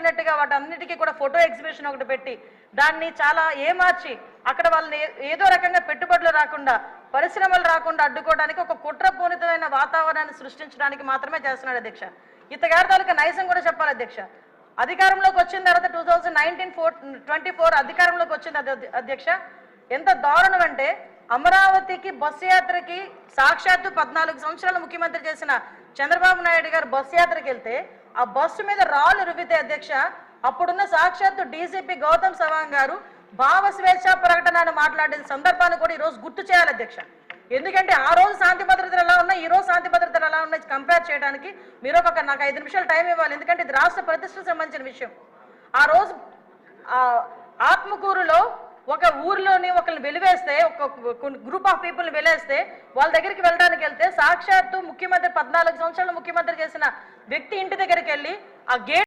లేనట్టుగా వాటన్నిటికీ కూడా ఫోటో ఎగ్జిబిషన్ ఒకటి పెట్టి దాన్ని చాలా ఏమార్చి అక్కడ వాళ్ళని ఏదో రకంగా పెట్టుబడులు రాకుండా పరిశ్రమలు రాకుండా అడ్డుకోవడానికి ఒక కుట్రపూరితమైన వాతావరణాన్ని సృష్టించడానికి మాత్రమే చేస్తున్నాడు అధ్యక్ష. ఇతగారి తాలూకా నైజం కూడా చెప్పాలి అధ్యక్ష. అధికారంలోకి వచ్చిన తర్వాత 2024 అధికారంలోకి వచ్చింది అధ్యక్ష. ఎంత దారుణం అంటే అమరావతికి బస్సు యాత్రకి సాక్షాత్తు 14 సంవత్సరాలు ముఖ్యమంత్రి చేసిన చంద్రబాబు నాయుడు గారు బస్సు యాత్రకి వెళ్తే ఆ బస్సు మీద రాళ్ళు రువితే అధ్యక్ష అప్పుడున్న సాక్షాత్తు డీసీపీ గౌతమ్ సవాంగ్ గారు భావ స్వేచ్ఛ ప్రకటనను మాట్లాడిన సందర్భాన్ని కూడా ఈరోజు గుర్తు చేయాలి అధ్యక్ష. ఎందుకంటే ఆ రోజు శాంతి భద్రతలు ఎలా ఉన్నాయి, ఈ రోజు శాంతి భద్రతలు ఎలా ఉన్నాయి కంపేర్ చేయడానికి మీరు నాకు 5 నిమిషాలు టైం ఇవ్వాలి. ఎందుకంటే ఇది రాష్ట్ర ప్రతిష్టకు సంబంధించిన విషయం. ఆ రోజు ఆత్మకూరులో ఒక ఊర్లోని ఒకరిని వెలివేస్తే ఒక గ్రూప్ ఆఫ్ పీపుల్ని వెలివేస్తే వాళ్ళ దగ్గరికి వెళ్ళడానికి వెళ్తే సాక్షాత్తు ముఖ్యమంత్రి 14 సంవత్సరాలు ముఖ్యమంత్రి చేసిన వ్యక్తి ఇంటి దగ్గరికి వెళ్ళి ఆ గేట్